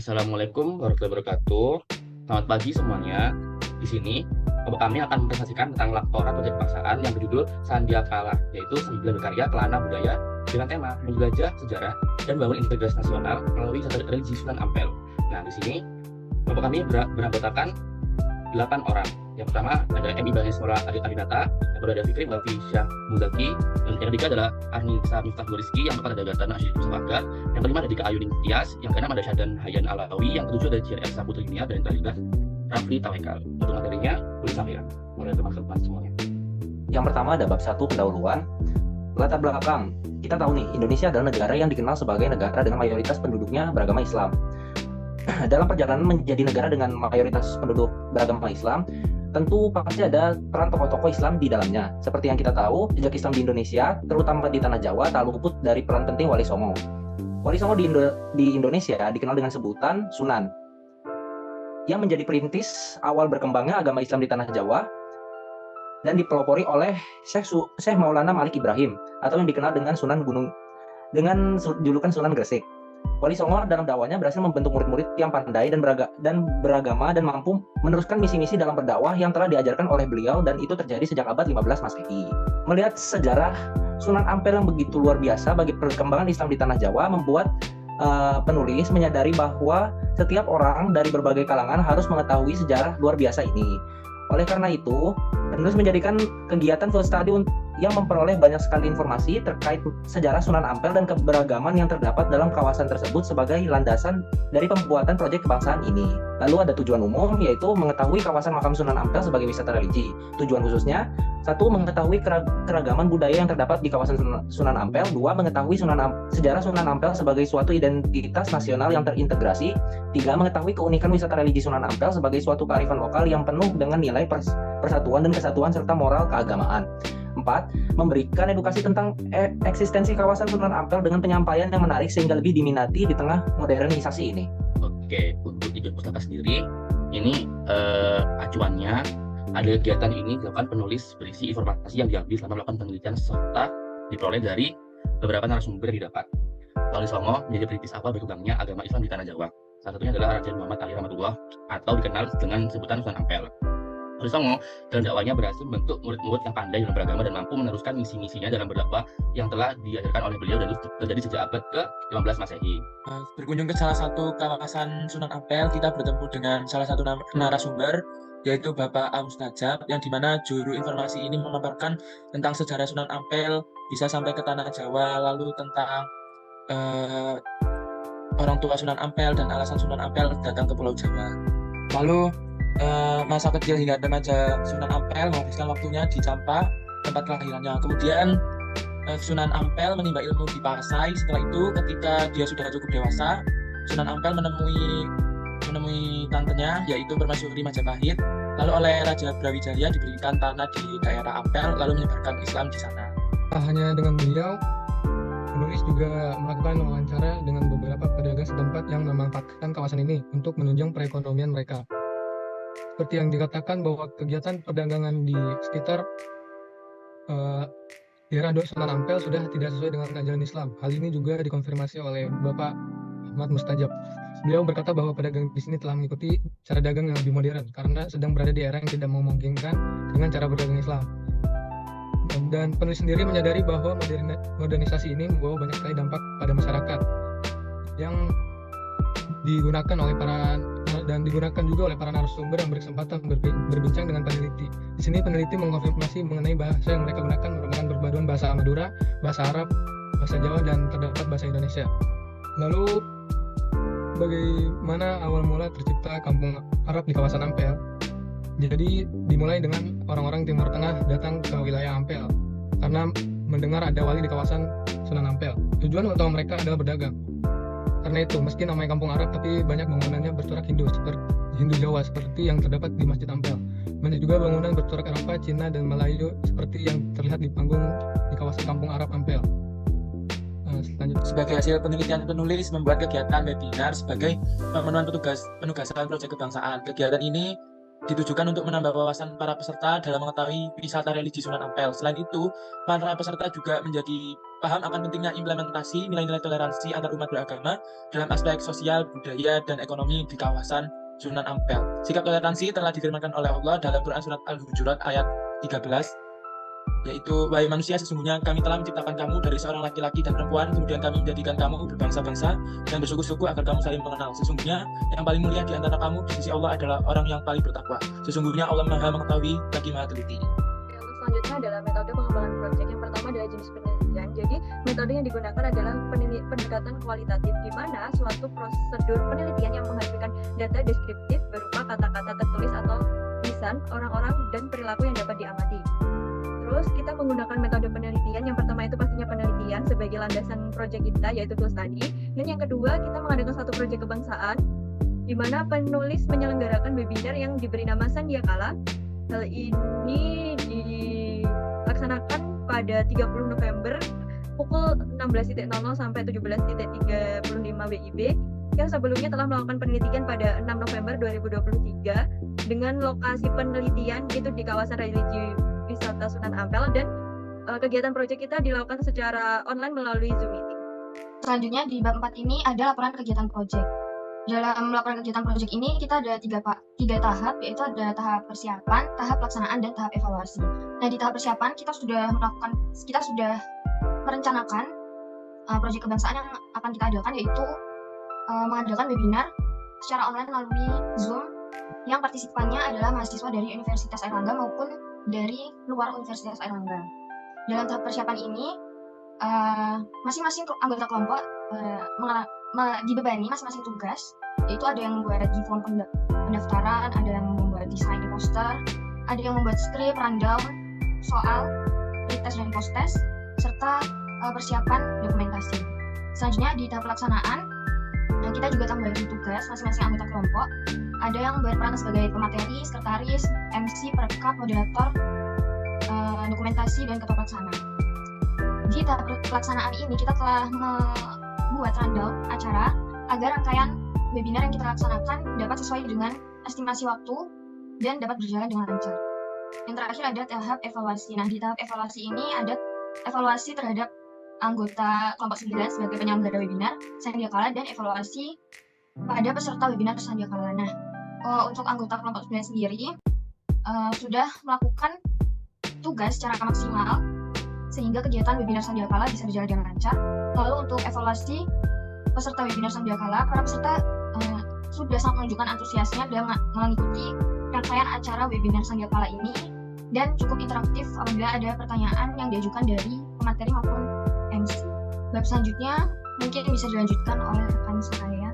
Assalamualaikum warahmatullahi wabarakatuh. Selamat pagi semuanya. Di sini kami akan mempresentasikan tentang laporan proyek kebangsaan yang berjudul Sandiakala, yaitu sambil berkarya kelana budaya dengan tema menjelajah sejarah dan bangun integrasi nasional melalui satu religi Sunan Ampel. Nah, di sini kelompok kami beranggotakan 8 orang. Yang pertama ada M. Ibrahim Sora Adinata, yang kedua ada Fikri Wafi Syah Muzaki, yang ketiga adalah Arnisa Miftah Rizki, yang keempat ada Gatan Asyik Mustafa, yang kelima ada Dika Ayuning Tias, yang keenam ada Syadan Hayan Alawi, yang ketujuh ada Cian Elsa Putri Nia, dan yang terakhir Rafli Tawekal. Untuk materinya boleh sampaikan oleh teman-teman semuanya. Yang pertama ada bab 1 pendahuluan. Latar belakang. Kita tahu nih, Indonesia adalah negara yang dikenal sebagai negara dengan mayoritas penduduknya beragama Islam. Dalam perjalanan menjadi negara dengan mayoritas penduduk beragama Islam, tentu pasti ada peran tokoh-tokoh Islam di dalamnya. Seperti yang kita tahu, jejak Islam di Indonesia, terutama di Tanah Jawa, tak luput dari peran penting Wali Songo. Wali Songo di Indonesia dikenal dengan sebutan Sunan, yang menjadi perintis awal berkembangnya agama Islam di Tanah Jawa dan dipelopori oleh Syekh Maulana Malik Ibrahim, atau yang dikenal dengan Sunan Gunung, dengan julukan Sunan Gresik. Wali Songo dalam dakwahnya berhasil membentuk murid-murid yang pandai dan beragama dan mampu meneruskan misi-misi dalam berdakwah yang telah diajarkan oleh beliau, dan itu terjadi sejak abad 15 Masehi. Melihat sejarah Sunan Ampel yang begitu luar biasa bagi perkembangan Islam di Tanah Jawa, membuat penulis menyadari bahwa setiap orang dari berbagai kalangan harus mengetahui sejarah luar biasa ini. Oleh karena itu, penulis menjadikan kegiatan field study yang memperoleh banyak sekali informasi terkait sejarah Sunan Ampel dan keberagaman yang terdapat dalam kawasan tersebut sebagai landasan dari pembuatan proyek kebangsaan ini. Lalu ada tujuan umum, yaitu mengetahui kawasan makam Sunan Ampel sebagai wisata religi. Tujuan khususnya, 1. Mengetahui keragaman budaya yang terdapat di kawasan Sunan Ampel. 2. Mengetahui sejarah Sunan Ampel sebagai suatu identitas nasional yang terintegrasi. 3. Mengetahui keunikan wisata religi Sunan Ampel sebagai suatu kearifan lokal yang penuh dengan nilai persatuan dan kesatuan serta moral keagamaan. 4. Memberikan edukasi tentang eksistensi kawasan Sunan Ampel dengan penyampaian yang menarik sehingga lebih diminati di tengah modernisasi ini. Oke, untuk tujuan pustaka sendiri, ini acuannya ada kegiatan ini dilakukan penulis berisi informasi yang diambil selama melakukan penelitian serta diperoleh dari beberapa narasumber yang didapat. Wali Songo menjadi perintis awal berkembangnya agama Islam di Tanah Jawa. Salah satunya adalah Raja Muhammad Ali Rahmatullah, atau dikenal dengan sebutan Sunan Ampel. Wali Songo dalam dakwahnya berhasil membentuk murid-murid yang pandai dalam beragama dan mampu meneruskan misi-misinya dalam berdakwah yang telah diajarkan oleh beliau dan terjadi sejak abad ke-15 Masehi. Berkunjung ke salah satu kawasan Sunan Ampel, kita bertemu dengan salah satu narasumber, yaitu Bapak Mustajab, yang dimana juru informasi ini memaparkan tentang sejarah Sunan Ampel bisa sampai ke Tanah Jawa, lalu tentang orang tua Sunan Ampel dan alasan Sunan Ampel datang ke Pulau Jawa. Lalu masa kecil hingga remaja Sunan Ampel menghabiskan waktunya di Campa, tempat kelahirannya. Kemudian Sunan Ampel menimba ilmu di Pasai. Setelah itu, ketika dia sudah cukup dewasa, Sunan Ampel menemui tantenya, yaitu Permaisuri Majapahit. Lalu oleh Raja Brawijaya diberikan tanah di daerah Ampel, lalu menyebarkan Islam di sana. Tak hanya dengan beliau, penulis juga melakukan wawancara dengan beberapa pedagang setempat yang memanfaatkan kawasan ini untuk menunjang perekonomian mereka. Seperti yang dikatakan bahwa kegiatan perdagangan di sekitar daerah Sunan Ampel sudah tidak sesuai dengan ajaran Islam. Hal ini juga dikonfirmasi oleh Bapak Ahmad Mustajab. Beliau berkata bahwa pedagang di sini telah mengikuti cara dagang yang lebih modern karena sedang berada di era yang tidak memungkinkan dengan cara berdagang Islam. Dan penulis sendiri menyadari bahwa modernisasi ini membawa banyak sekali dampak pada masyarakat yang digunakan juga oleh para narasumber yang berkesempatan berbincang dengan peneliti. Di sini peneliti mengkonfirmasi mengenai bahasa yang mereka gunakan merupakan perpaduan bahasa Madura, bahasa Arab, bahasa Jawa, dan terdapat bahasa Indonesia. Lalu bagaimana awal mula tercipta kampung Arab di kawasan Ampel? Jadi dimulai dengan orang-orang Timur Tengah datang ke wilayah Ampel karena mendengar ada wali di kawasan Sunan Ampel. Tujuan utama mereka adalah berdagang. Karena itu, meski namanya kampung Arab, tapi banyak bangunannya bercorak Hindu, seperti Hindu Jawa, seperti yang terdapat di Masjid Ampel. Banyak juga bangunan bercorak Eropa, Cina, dan Melayu, seperti yang terlihat di panggung di kawasan kampung Arab Ampel. Selanjutnya, sebagai hasil penelitian penulis membuat kegiatan webinar sebagai pemenuhan penugasan proyek kebangsaan. Kegiatan ini ditujukan untuk menambah wawasan para peserta dalam mengetahui wisata religi Sunan Ampel. Selain itu, para peserta juga menjadi paham akan pentingnya implementasi nilai-nilai toleransi antar umat beragama dalam aspek sosial, budaya, dan ekonomi di kawasan Sunan Ampel. Sikap toleransi telah difirmankan oleh Allah dalam Quran Surat Al-Hujurat ayat 13, yaitu, wahai manusia, sesungguhnya kami telah menciptakan kamu dari seorang laki-laki dan perempuan, kemudian kami menjadikan kamu berbangsa-bangsa dan bersuku-suku agar kamu saling mengenal. Sesungguhnya yang paling mulia di antara kamu di sisi Allah adalah orang yang paling bertakwa. Sesungguhnya Allah Maha mengetahui lagi Maha teliti. Untuk selanjutnya adalah metode pengembangan proyek. Yang pertama adalah jenis penelitian. Jadi metode yang digunakan adalah pendekatan kualitatif, di mana suatu prosedur penelitian yang menghasilkan data deskriptif berupa kata-kata tertulis atau lisan orang-orang dan perilaku yang dapat diamati. Terus kita menggunakan metode penelitian. Yang pertama itu pastinya penelitian sebagai landasan proyek kita, yaitu field study. Dan yang kedua, kita mengadakan satu proyek kebangsaan di mana penulis menyelenggarakan webinar yang diberi nama Sandiakala. Hal ini dilaksanakan pada 30 November pukul 16.00 sampai 17.35 WIB, yang sebelumnya telah melakukan penelitian pada 6 November 2023 dengan lokasi penelitian itu di kawasan religi wisata Sunan Ampel, dan kegiatan proyek kita dilakukan secara online melalui Zoom meeting. Selanjutnya di bab 4 ini ada laporan kegiatan proyek. Dalam laporan kegiatan proyek ini kita ada tiga tahap, yaitu ada tahap persiapan, tahap pelaksanaan, dan tahap evaluasi. Nah, di tahap persiapan kita sudah merencanakan proyek kebangsaan yang akan kita adakan, yaitu mengadakan webinar secara online melalui Zoom yang partisipannya adalah mahasiswa dari Universitas Airlangga maupun dari luar Universitas Airlangga. Dalam tahap persiapan ini, masing-masing anggota kelompok dibebani masing-masing tugas, yaitu ada yang membuat di form pendaftaran, ada yang membuat desain poster, ada yang membuat skrip, rundown, soal, pretest dan post-test, serta persiapan dokumentasi. Selanjutnya di tahap pelaksanaan, kita juga membagi tugas masing-masing anggota kelompok. Ada yang berperan sebagai pemateri, sekretaris, MC, perekap, moderator, dokumentasi, dan ketua pelaksana. Di tahap pelaksanaan ini kita telah membuat rundown acara agar rangkaian webinar yang kita laksanakan dapat sesuai dengan estimasi waktu dan dapat berjalan dengan lancar. Yang terakhir ada tahap evaluasi. Nah, di tahap evaluasi ini ada evaluasi terhadap anggota kelompok 9 sebagai penyelenggara webinar Sandiakala dan evaluasi pada peserta webinar Sandiakala. Nah, untuk anggota kelompok 9 sendiri sudah melakukan tugas secara maksimal sehingga kegiatan webinar Sandiakala bisa berjalan dengan lancar. Lalu untuk evaluasi peserta webinar Sandiakala, para peserta sudah sangat menunjukkan antusiasnya dalam mengikuti rangkaian acara webinar Sandiakala ini dan cukup interaktif apabila ada pertanyaan yang diajukan dari pemateri maupun MC. Bab selanjutnya mungkin bisa dilanjutkan oleh rekan saya.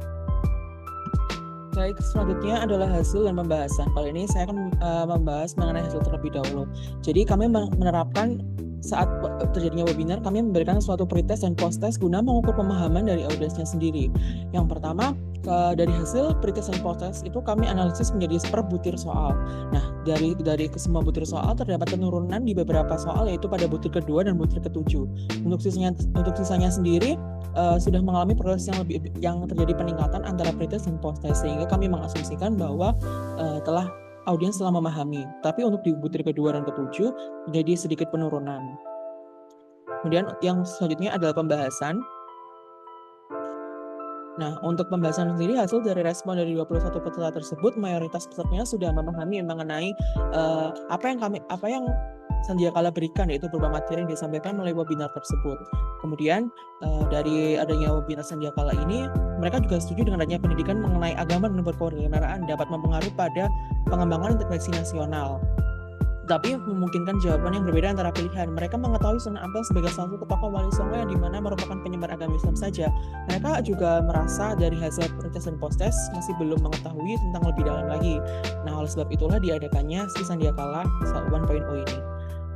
Baik, selanjutnya adalah hasil dan pembahasan. Kali ini saya akan membahas mengenai hasil terlebih dahulu. Jadi kami menerapkan saat terjadinya webinar, kami memberikan suatu pretest dan post-test guna mengukur pemahaman dari audiensnya sendiri. Yang pertama, dari hasil pretest dan post-test itu kami analisis menjadi per butir soal. Nah, dari semua butir soal terdapat penurunan di beberapa soal, yaitu pada butir kedua dan butir ketujuh. Untuk sisanya sendiri sudah mengalami proses yang terjadi peningkatan antara pretest dan post-test, sehingga kami mengasumsikan bahwa audiens telah memahami. Tapi untuk di butir kedua dan ketujuh jadi sedikit penurunan. Kemudian yang selanjutnya adalah pembahasan. Nah, untuk pembahasan sendiri, hasil dari respon dari 21 peserta tersebut, mayoritas pesertanya sudah memahami mengenai apa yang Sandiakala berikan, yaitu berupa materi yang disampaikan melalui webinar tersebut. Kemudian dari adanya webinar Sandiakala ini, mereka juga setuju dengan adanya pendidikan mengenai agama dan berkewarganegaraan dapat mempengaruhi pada pengembangan integrasi nasional. Tapi memungkinkan jawaban yang berbeda antara pilihan. Mereka mengetahui Sunan Ampel sebagai salah satu tokoh Wali Songo yang dimana merupakan penyebar agama Islam saja. Mereka juga merasa dari hasil pretest dan post-test masih belum mengetahui tentang lebih dalam lagi. Nah, oleh sebab itulah diadakannya si Sandiakala 1.0 ini.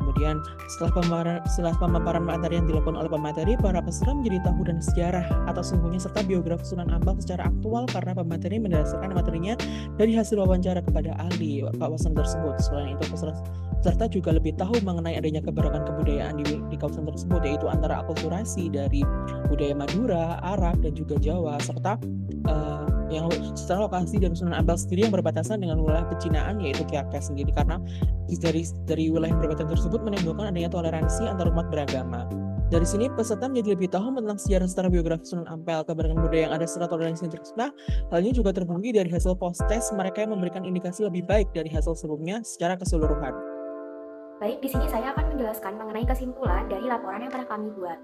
Kemudian setelah pemaparan materi yang dilakukan oleh pemateri, para peserta menjadi tahu dan sejarah atau sungguhnya serta biografi Sunan Ampel secara aktual karena pemateri mendasarkan materinya dari hasil wawancara kepada ahli kawasan tersebut. Selain itu, peserta juga lebih tahu mengenai adanya keberagaman kebudayaan di kawasan tersebut, yaitu antara akulturasi dari budaya Madura, Arab, dan juga Jawa, serta yang secara lokasi dari Sunan Ampel sendiri yang berbatasan dengan wilayah pecinaan yaitu Keakeh sendiri, karena dari wilayah yang berbatasan tersebut menimbulkan adanya toleransi antar umat beragama. Dari sini peserta menjadi lebih tahu tentang sejarah serta biografi Sunan Ampel, keberagaman budaya yang ada serta toleransi yang tercipta. Hal ini juga terbukti dari hasil post-test mereka yang memberikan indikasi lebih baik dari hasil sebelumnya secara keseluruhan. Baik, di sini saya akan menjelaskan mengenai kesimpulan dari laporan yang telah kami buat.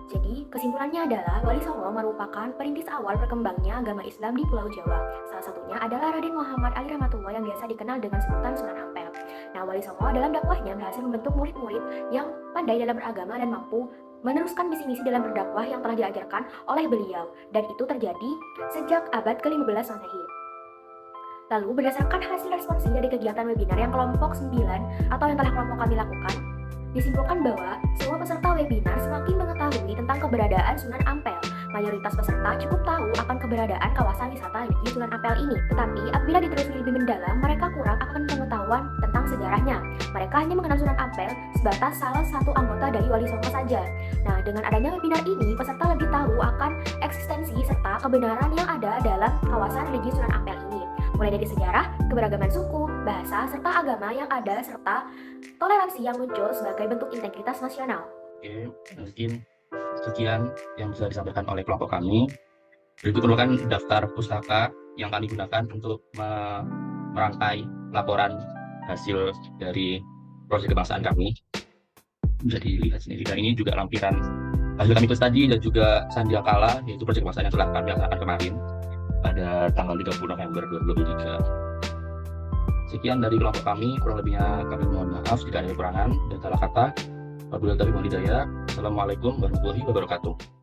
Jadi, kesimpulannya adalah Wali Songo merupakan perintis awal berkembangnya agama Islam di Pulau Jawa. Salah satunya adalah Raden Muhammad Ali Rahmatullah yang biasa dikenal dengan sebutan Sunan Ampel. Nah, Wali Songo dalam dakwahnya berhasil membentuk murid-murid yang pandai dalam beragama dan mampu meneruskan misi-misi dalam berdakwah yang telah diajarkan oleh beliau, dan itu terjadi sejak abad ke-15 Masehi. Lalu, berdasarkan hasil responsi dari kegiatan webinar yang kelompok 9 atau yang telah kelompok kami lakukan, disimpulkan bahwa semua peserta webinar semakin mengetahui tentang keberadaan Sunan Ampel. Mayoritas peserta cukup tahu akan keberadaan kawasan wisata di Sunan Ampel ini. Tetapi apabila ditelusuri lebih mendalam, mereka kurang akan pengetahuan tentang sejarahnya. Mereka hanya mengenal Sunan Ampel sebatas salah satu anggota dari Wali Songo saja. Nah, dengan adanya webinar ini, peserta lebih tahu akan eksistensi serta kebenaran yang ada dalam kawasan religi Sunan Ampel ini. Mulai dari sejarah, keberagaman suku, bahasa, serta agama yang ada, serta toleransi yang muncul sebagai bentuk integritas nasional. Oke, mungkin sekian yang bisa disampaikan oleh kelompok kami. Berikut merupakan daftar pustaka yang kami gunakan untuk merangkai laporan hasil dari proyek kebangsaan kami. Bisa dilihat sendiri. Dan ini juga lampiran hasil kami tadi dan juga Sandiakala, yaitu proyek kebangsaan yang telah kami laksanakan kemarin pada tanggal 30 November 2023. Sekian dari kelompok kami, kurang lebihnya kami mohon maaf jika ada kekurangan dan salah kata. Wabillahi taufiq wal hidayah. Assalamualaikum warahmatullahi wabarakatuh.